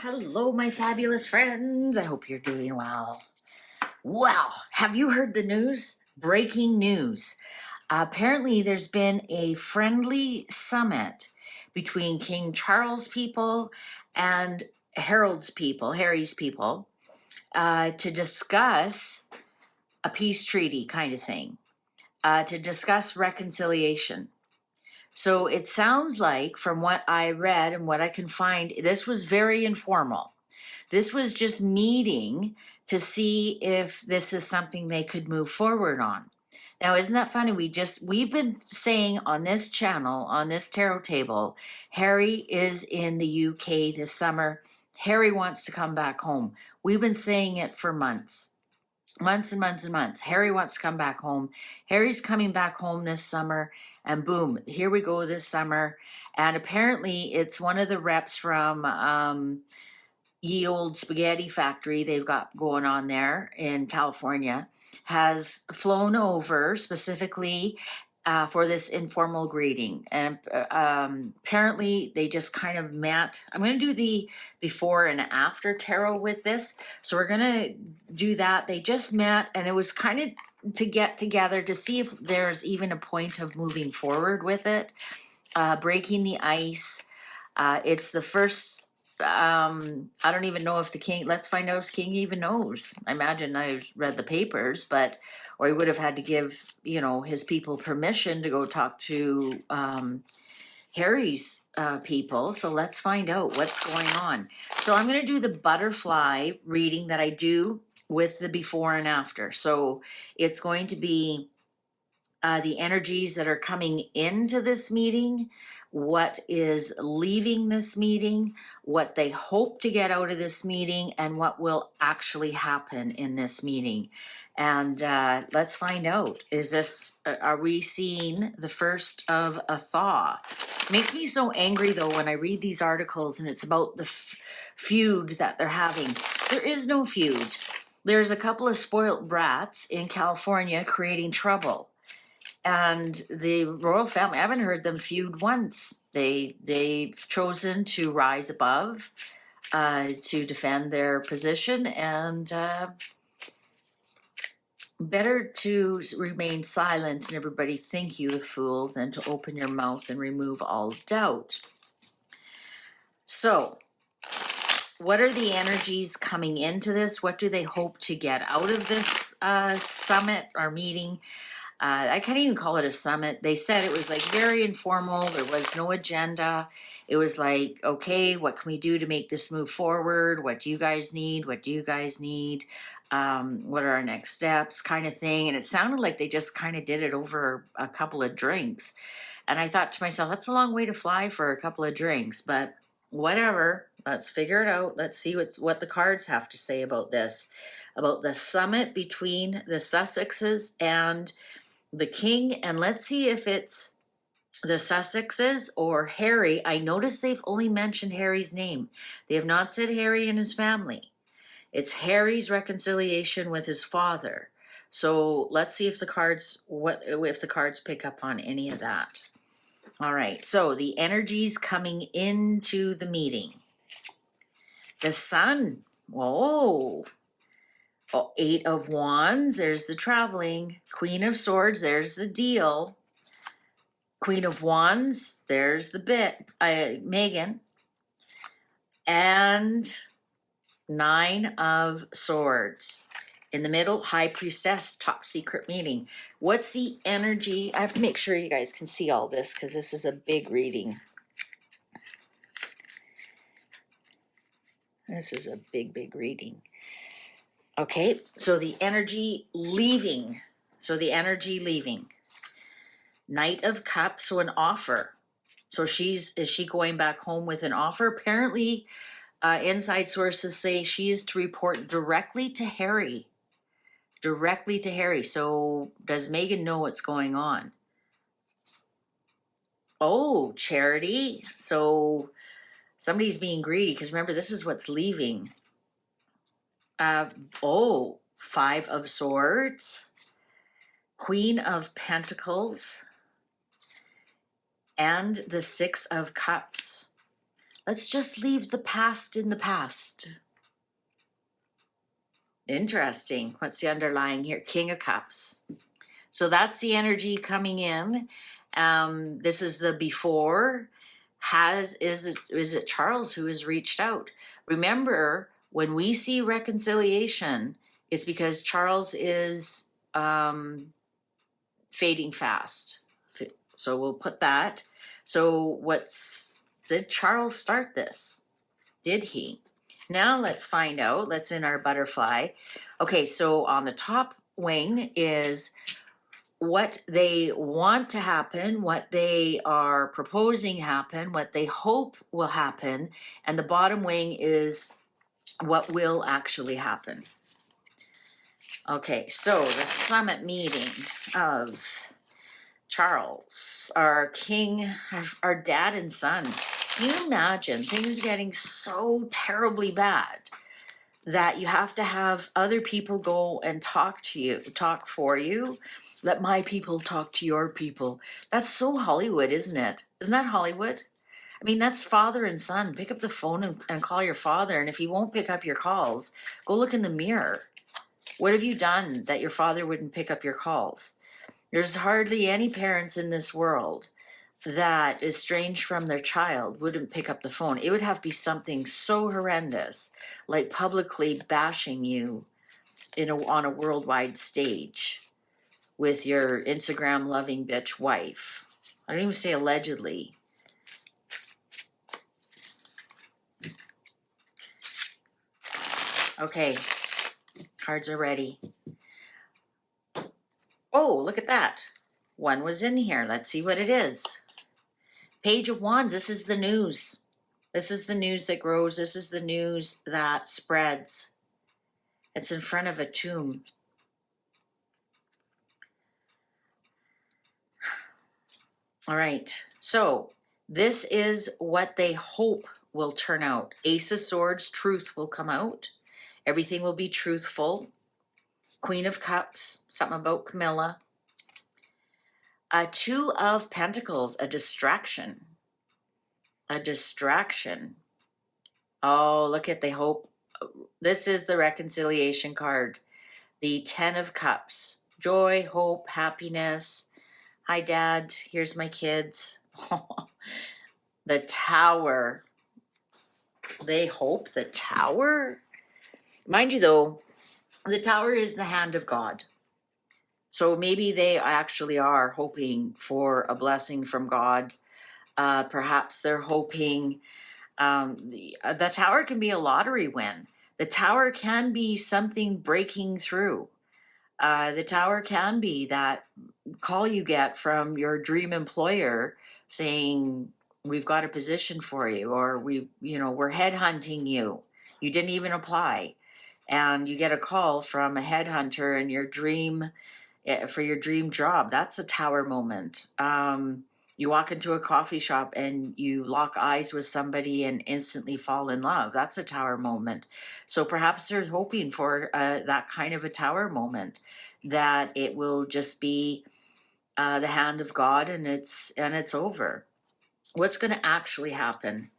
Hello, my fabulous friends. I hope you're doing well. Well, have you heard the news? Breaking news. Apparently, there's been a friendly summit between King Charles' people and Harry's people, to discuss a peace treaty kind of thing, to discuss reconciliation. So it sounds like, from what I read and what I can find, this was very informal. This was just meeting to see if this is something they could move forward on. Now, isn't that funny? We've been saying on this channel, on this tarot table, Harry is in the UK this summer. Harry wants to come back home. We've been saying it for months and months and months. Harry wants to come back home. Harry's coming back home this summer, and boom, here we go this summer. And apparently it's one of the reps from Ye Old Spaghetti Factory they've got going on there in California has flown over specifically for this informal greeting. And apparently they just kind of met. I'm going to do the before and after tarot with this. So we're going to do that. They just met, and it was kind of to get together to see if there's even a point of moving forward with it, breaking the ice. It's the first, I don't even know if the king, let's find out if the king even knows. I imagine I've read the papers, or he would have had to give, his people permission to go talk to Harry's people. So let's find out what's going on. So I'm going to do the butterfly reading that I do with the before and after. So it's going to be the energies that are coming into this meeting, what is leaving this meeting, what they hope to get out of this meeting, and what will actually happen in this meeting. And let's find out. Are we seeing the first of a thaw? It makes me so angry though when I read these articles and it's about the feud that they're having. There is no feud. There's a couple of spoiled brats in California creating trouble. And the royal family, I haven't heard them feud once. They've chosen to rise above, to defend their position, and better to remain silent and everybody think you a fool than to open your mouth and remove all doubt. So, what are the energies coming into this? What do they hope to get out of this summit or meeting? I can't even call it a summit. They said it was like very informal. There was no agenda. It was like, okay, what can we do to make this move forward? What do you guys need? What do you guys need? What are our next steps, kind of thing. And it sounded like they just kind of did it over a couple of drinks. And I thought to myself, that's a long way to fly for a couple of drinks, but whatever. Let's figure it out. Let's see what the cards have to say about this, about the summit between the Sussexes and the king. And let's see if it's the Sussexes or Harry. I noticed they've only mentioned Harry's name. They have not said Harry and his family. It's Harry's reconciliation with his father. So let's see if the cards pick up on any of that. All right, so the energies coming into the meeting. The Sun. Whoa. Oh, 8 of Wands, there's the traveling. Queen of Swords, there's the deal. Queen of Wands, there's the Megan. And 9 of Swords. In the middle, High Priestess, top secret meeting. What's the energy? I have to make sure you guys can see all this because this is a big reading. This is a big, big reading. Okay, so the energy leaving. Knight of Cups, so an offer. So is she going back home with an offer? Apparently, inside sources say she is to report directly to Harry. So does Megan know what's going on? Oh, charity. So somebody's being greedy because remember, this is what's leaving. 5 of Swords, Queen of Pentacles, and the 6 of Cups. Let's just leave the past in the past. Interesting. What's the underlying here? King of Cups. So that's the energy coming in. This is the before. Is it Charles who has reached out? Remember, when we see reconciliation, it's because Charles is fading fast. So we'll put that. So did Charles start this? Did he? Now let's find out. Let's in our butterfly. Okay, so on the top wing is what they want to happen, what they are proposing happen, what they hope will happen, and the bottom wing is what will actually happen. Okay, so the summit meeting of Charles, our king, our dad and son. Can you imagine things getting so terribly bad that you have to have other people go and talk for you? Let my people talk to your people. That's so Hollywood, isn't it? Isn't that Hollywood? I mean, that's father and son. Pick up the phone and call your father. And if he won't pick up your calls, go look in the mirror. What have you done that your father wouldn't pick up your calls? There's hardly any parents in this world that, estranged from their child, wouldn't pick up the phone. It would have to be something so horrendous, like publicly bashing you on a worldwide stage with your Instagram loving bitch wife. I don't even say allegedly. Okay, cards are ready. Oh, look at that. One was in here. Let's see what it is. Page of Wands. This is the news. This is the news that grows. This is the news that spreads. It's in front of a tomb. All right. So this is what they hope will turn out. Ace of Swords, truth will come out. Everything will be truthful. Queen of Cups, something about Camilla. Two of Pentacles, a distraction. A distraction. Oh, look at the hope. This is the reconciliation card. The 10 of Cups. Joy, hope, happiness. Hi, Dad. Here's my kids. The Tower. They hope the Tower? Mind you, though, the Tower is the hand of God. So maybe they actually are hoping for a blessing from God. Perhaps they're hoping the Tower can be a lottery win. The Tower can be something breaking through. The Tower can be that call you get from your dream employer saying, we've got a position for you, or we're headhunting you. You didn't even apply. And you get a call from a headhunter and for your dream job. That's a Tower moment. You walk into a coffee shop and you lock eyes with somebody and instantly fall in love. That's a Tower moment. So perhaps they're hoping for that kind of a Tower moment, that it will just be the hand of God and it's over. What's going to actually happen?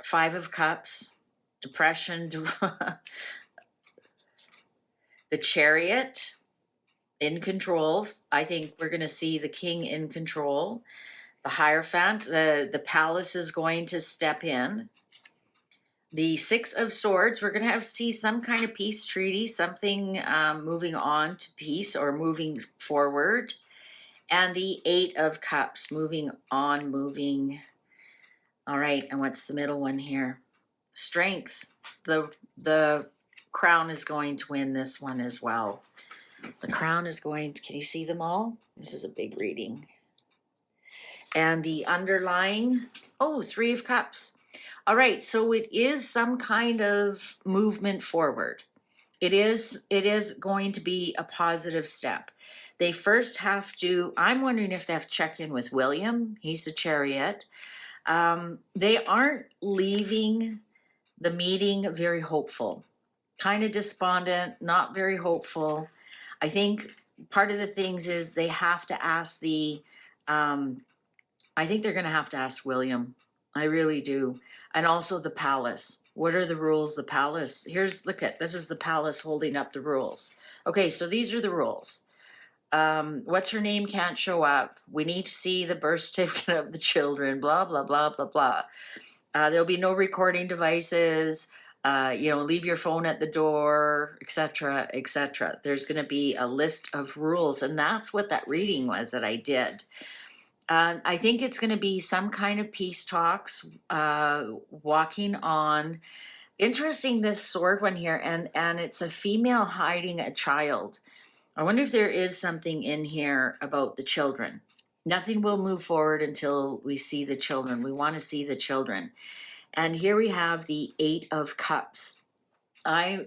5 of Cups, depression, the Chariot. In control. I think we're going to see the King in control. The Hierophant, the Palace is going to step in. The 6 of Swords, we're going to see some kind of peace treaty, something moving on to peace or moving forward. And the 8 of Cups, moving on, moving. All right, and what's the middle one here? Strength. The Crown is going to win this one as well. The Crown is going to, can you see them all? This is a big reading. And the underlying, 3 of Cups. All right, so it is some kind of movement forward. It is going to be a positive step. They first have to, I'm wondering if they have to check in with William. He's the Chariot. They aren't leaving the meeting very hopeful. Kind of despondent, not very hopeful. I think part of the things is they have to ask the I think they're going to have to ask William. I really do. And also the palace. What are the rules? The palace. Look at, this is the palace holding up the rules. Okay, so these are the rules. What's her name can't show up. We need to see the birth certificate of the children, blah, blah, blah, blah, blah. There'll be no recording devices, leave your phone at the door, etc., etc. There's going to be a list of rules, and that's what that reading was that I did. I think it's going to be some kind of peace talks, walking on. Interesting, this sword one here, and it's a female hiding a child. I wonder if there is something in here about the children. Nothing will move forward until we see the children. We want to see the children. And here we have the Eight of Cups. I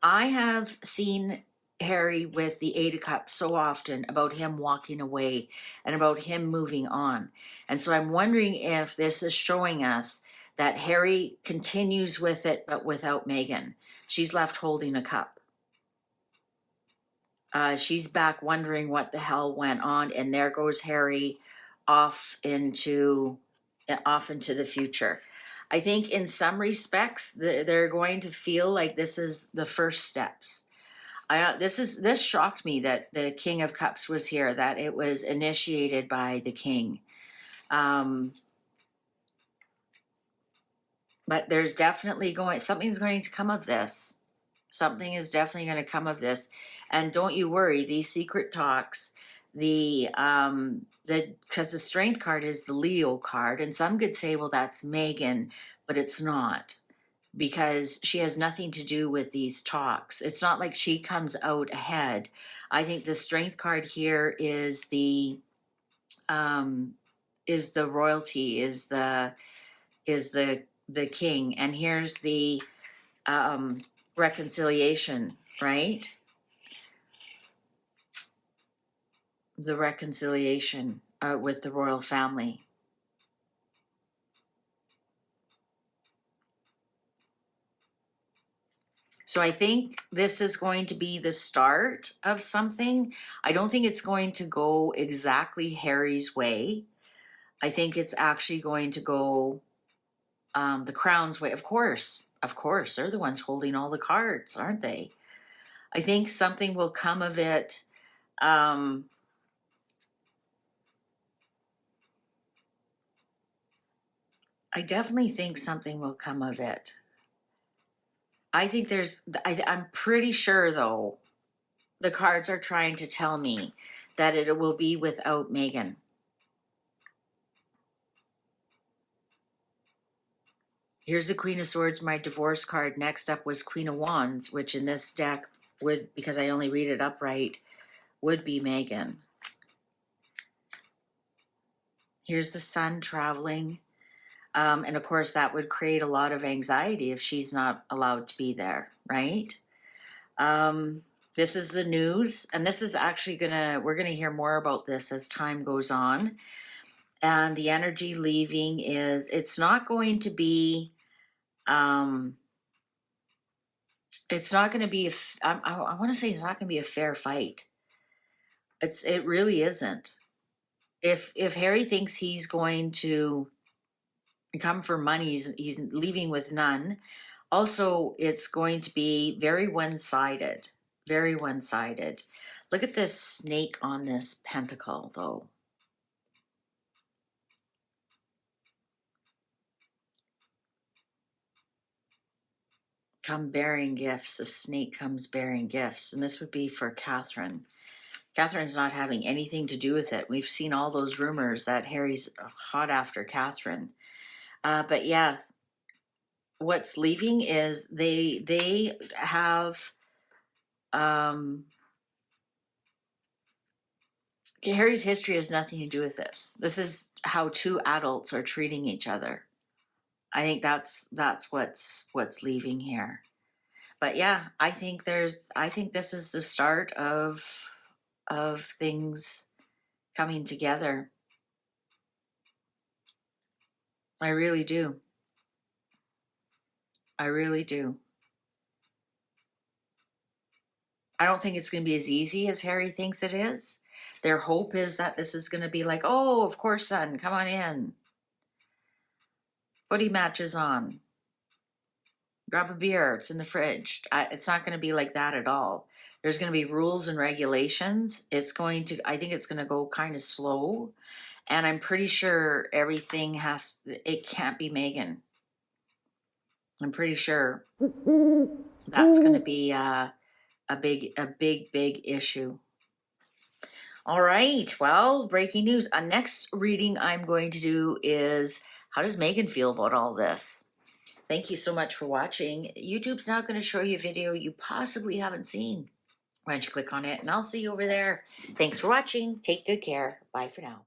have seen Harry with the Eight of Cups so often, about him walking away and about him moving on. And so I'm wondering if this is showing us that Harry continues with it, but without Meghan. She's left holding a cup. She's back wondering what the hell went on, and there goes Harry off into the future. I think in some respects they're going to feel like this is the first steps. This shocked me that the King of Cups was here, that it was initiated by the King. But there's definitely something's going to come of this. Something is definitely going to come of this. And don't you worry, these secret talks, because the Strength card is the Leo card, and some could say, well, that's Meghan, but it's not, because she has nothing to do with these talks. It's not like she comes out ahead. I think the Strength card here is the royalty, is the king, and here's the reconciliation, right? The reconciliation with the royal family. So I think this is going to be the start of something. I don't think it's going to go exactly Harry's way. I think it's actually going to go the Crown's way. Of course, they're the ones holding all the cards, aren't they? I think something will come of it. I definitely think something will come of it. I think I'm pretty sure, though, the cards are trying to tell me that it will be without Meghan. Here's the Queen of Swords, my divorce card. Next up was Queen of Wands, which in this deck would, because I only read it upright, would be Meghan. Here's the Sun traveling. And of course, that would create a lot of anxiety if she's not allowed to be there, right? This is the news, and this is actually we're gonna hear more about this as time goes on. And the energy leaving it's not going to be, it's not going to be, I want to say it's not going to be a fair fight. It really isn't. If Harry thinks he's going to come for money, he's leaving with none. Also, it's going to be very one-sided, very one-sided. Look at this snake on this pentacle, though. Come bearing gifts. The snake comes bearing gifts. And this would be for Catherine. Catherine's not having anything to do with it. We've seen all those rumors that Harry's hot after Catherine. But yeah, what's leaving is they have Harry's history has nothing to do with this. This is how two adults are treating each other. I think that's what's leaving here. But yeah, I think this is the start of things coming together. I really do. I really do. I don't think it's going to be as easy as Harry thinks it is, Their hope is that this is going to be like, oh, of course, son, come on in. Footy matches on. Grab a beer, it's in the fridge. It's not going to be like that at all. There's going to be rules and regulations. I think it's going to go kind of slow. And I'm pretty sure it can't be Megan. I'm pretty sure that's going to be a big issue. All right, well, breaking news. Next reading I'm going to do is, how does Megan feel about all this? Thank you so much for watching. YouTube's now going to show you a video you possibly haven't seen. Why don't you click on it, and I'll see you over there. Thanks for watching. Take good care. Bye for now.